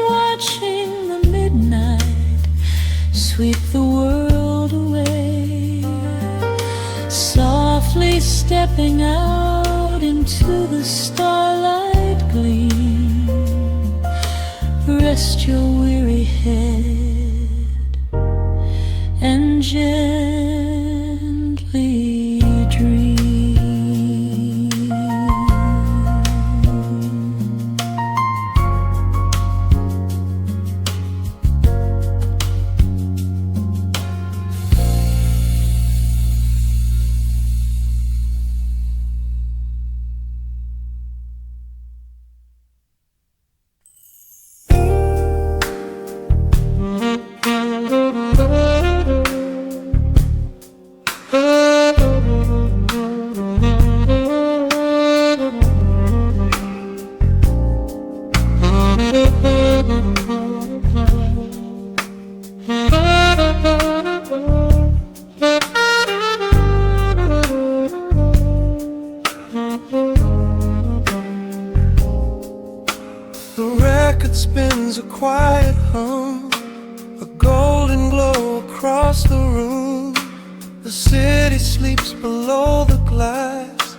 Watching the midnight sweep the world away, softly stepping out into the starlight gleam. Rest your weary head and gently dream. The record spins a quiet hum, a golden glow across the room. The city sleeps below the glass,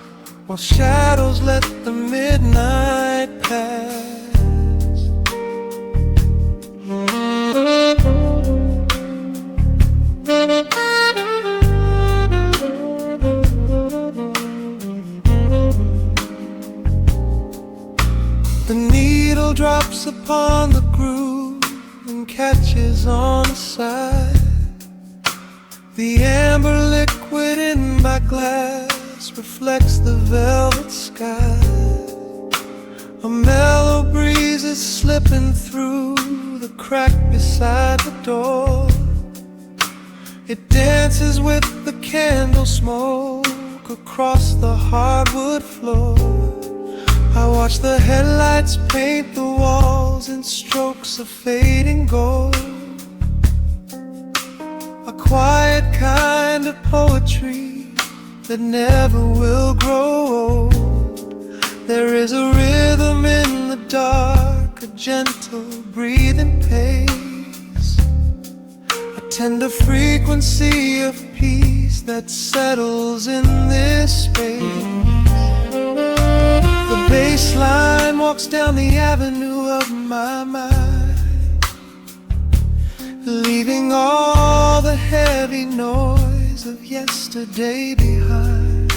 while shadows let the midnight pass. The needle drops upon the groove and catches on the side. The amber liquid in my glass reflects the velvet sky. A mellow breeze is slipping through the crack beside the door. It dances with the candle smoke across the hardwood floor. I watch the headlights paint the walls in strokes of fading gold. A quiet kind of poetry that never will grow old. There is a rhythm in the dark, a gentle breathing pace, a tender frequency of peace that settles in this space. The bassline walks down the avenue of my mind, leaving all the heavy noise of yesterday behind.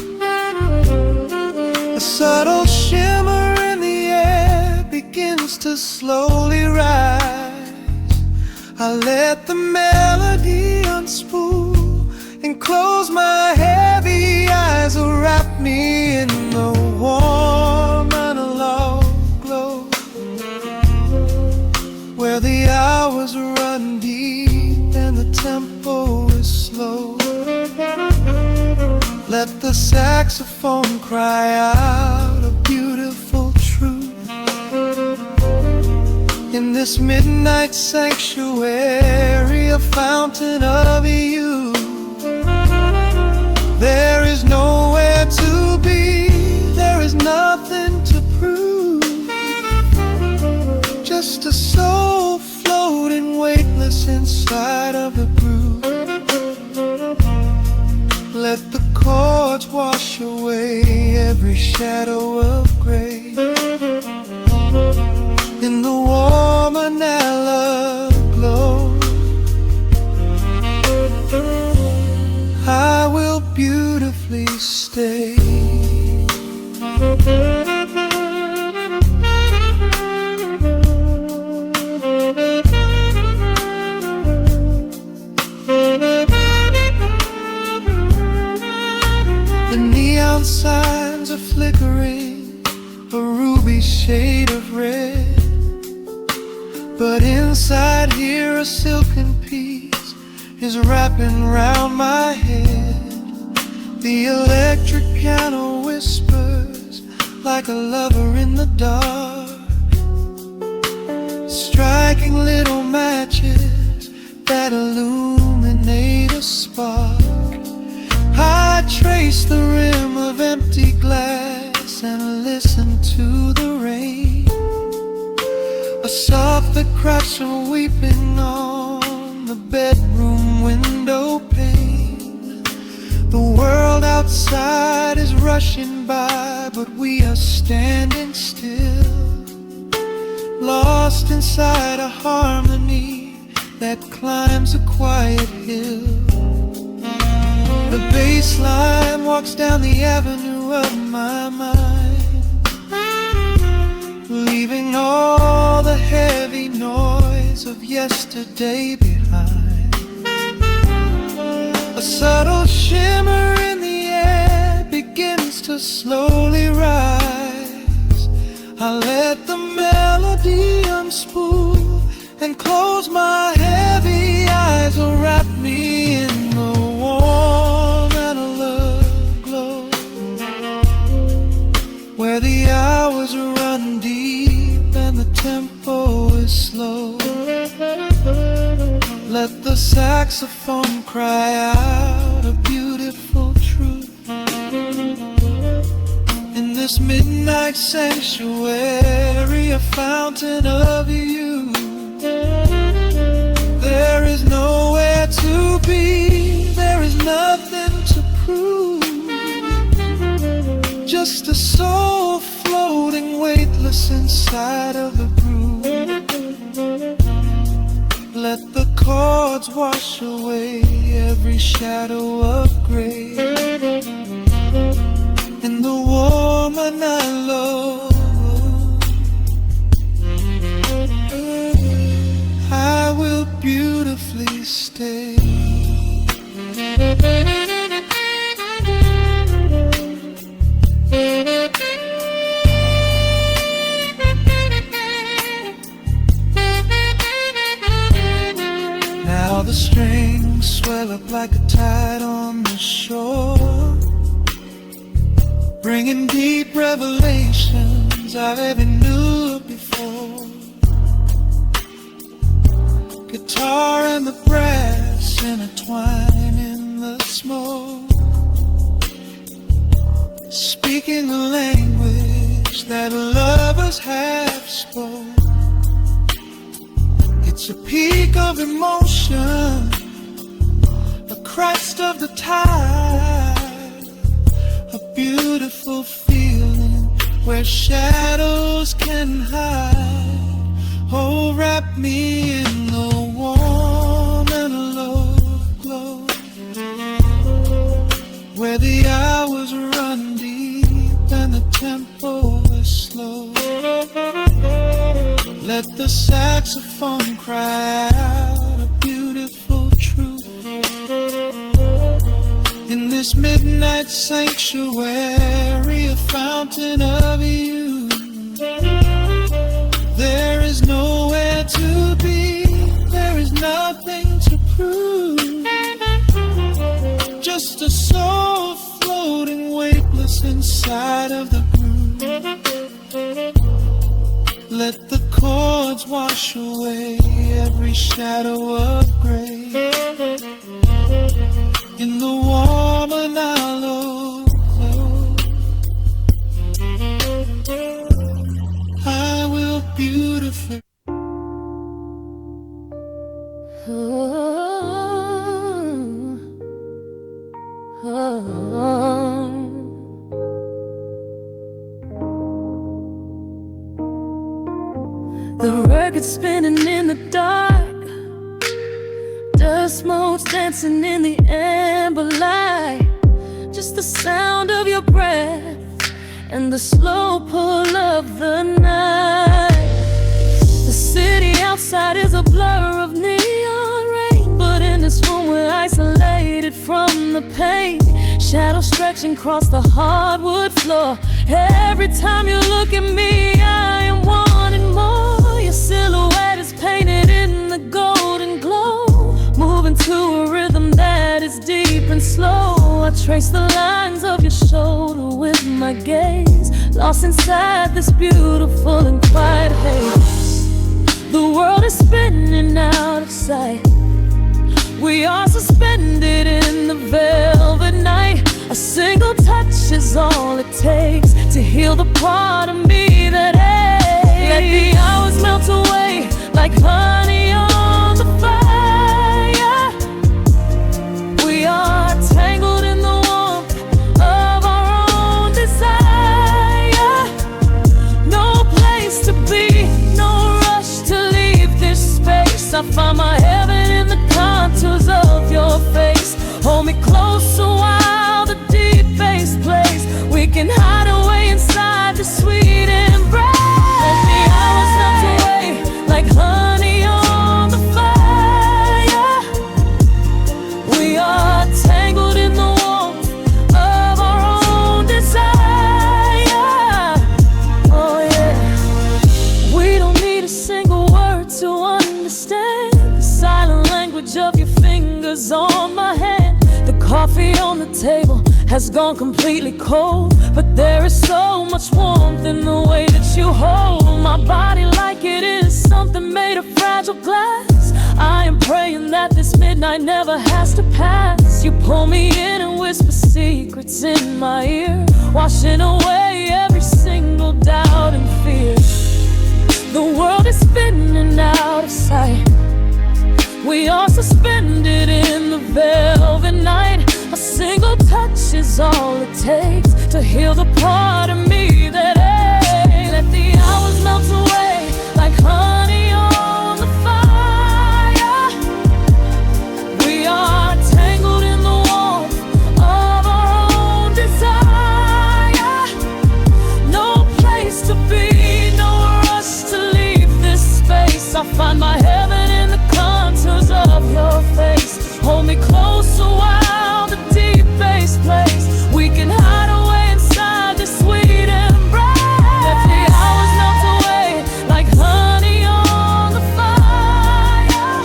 A subtle shimmer in the air begins to slowly rise. I let the melody unspool and close my heavy eyes, wrap me in the warm analog glow, where the hours run deep and the tempo is slow. Let the saxophone cry out a beautiful truth in this midnight sanctuary, a fountain of youth. There is nowhere to be, there is nothing to prove, just a soul floating weightless inside of the groove. Let the chords wash away every shadow of gray. In the warm analog glow, I will beautifully stay. The neon signs are flickering, a ruby shade of red, but inside here a silken peace is wrapping round my head. The electric piano whispers like a lover in the dark, striking little matches that illuminate a spark. trace the rim of empty glass and listen to the rain. A soft that cracks from weeping on the bedroom window pane. The world outside is rushing by, but we are standing still, lost inside a harmony that climbs a quiet hill. The bassline walks down the avenue of my mind, leaving all the heavy noise of yesterday behind. A subtle shimmer in the air begins to slowly rise. I let the melody unspool and close my heavy eyes, will wrap me in the warm analog glow, where the hours run deep and the tempo is slow. Let the saxophone cry out a beautiful truth in this midnight sanctuary, a fountain of youth. There is nowhere to be, there is nothing to prove, just a soul floating weightless inside of the groove. Let the chords wash away every shadow of gray in the warm and I love. I will beautifully stay. Now the strings swell up like a tide on the shore, bringing deep revelations I've ever knew before. Guitar and the brass intertwine in the smoke, speaking a language that lovers have spoke. It's a peak of emotion, a crest of the tide, a beautiful feeling where shadows can hide. Oh, wrap me in the warm analog glow, where the hours run deep and the tempo is slow. Let the saxophone cry out a beautiful truth in this midnight sanctuary, a fountain of youth. There is nowhere to be, there is nothing to prove, just a soul floating weightless inside of the groove. Let the chords wash away every shadow of gray in the warm and hollow glow. I will beautifully. The record spinning in the dark, dust motes dancing in the amber light. Just the sound of your breath and the slow pull of the night. The city outside is a blur of neon rain, but in this room we're isolated from the pain. Shadows stretching across the hardwood floor. Every time you look at me, I am wanting more. Your silhouette is painted in the golden glow, moving to a rhythm that is deep and slow. I trace the lines of your shoulder with my gaze, lost inside this beautiful and quiet haze. The world is spinning out of sight, we are suspended in the velvet night. I A single touch is all it takes to heal the part of me that aches. Let the hours melt away like honey on the fire. We are tangled in the warmth of our own desire. No place to be, no rush to leave this space. I find my heaven in the contours of your face. Hold me close a while the deep bass plays. We can hide away inside the sweet embrace. Let the hours melt away like honey on the fire. We are tangled in the warmth of our own desire. Oh yeah. We don't need a single word to understand the silent language of your fingers on my hand. The coffee on the table has gone completely cold, but there is so much warmth in the way that you hold my body like it is something made of fragile glass. I am praying that this midnight never has to pass. You pull me in and whisper secrets in my ear, washing away every single doubt and fear. The world is spinning out of sight. We are suspended in the velvet night. A single touch is all it takes to heal the part of me that aches. Let the hours melt away like honey on the fire. We are tangled in the warmth of our own desire. No place to be, no rush to leave this space. I find my heaven in the contours of your face. Hold me close a while the deep bass plays. We can hide away inside this sweet embrace. Let the hours melt away like honey on the fire.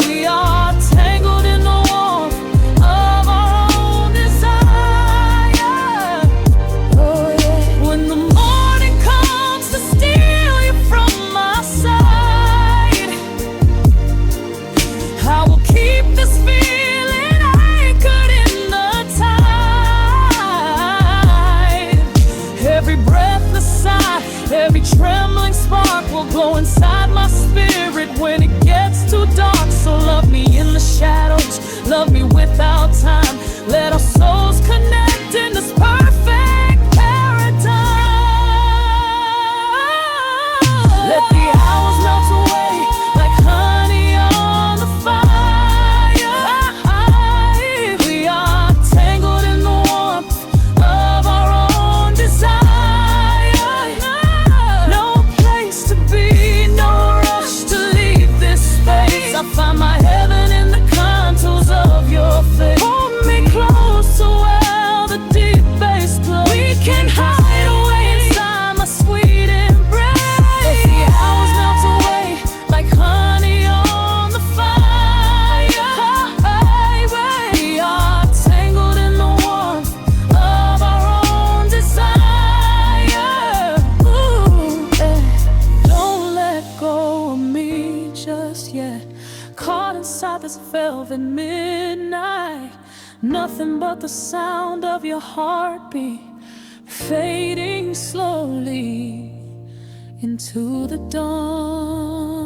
We are tangled in the warmth of our own desire. Oh yeah. When the morning comes to steal you from my side, I will keep this feeling anchored in the tide. Every breathless sigh, every trembling spark will glow inside my spirit when it gets too dark. So love me in the shadows, love me without time. Let our souls connect in this perfect paradise. Let the hours melt away like honey on the fire. We are tangled in the warmth of our own desire. No place to be, no rush to leave this space. I find my heaven in the contours of your face. Hold me close so well the deep bass plays. We can hide away inside my sweet embrace. Let the hours melt away like honey on the fire. We are tangled in the warmth of our own desire. Ooh, eh. Don't let go of me just yet. Caught inside this velvet midnight. Nothing but the sound of your heartbeat fading slowly into the dawn.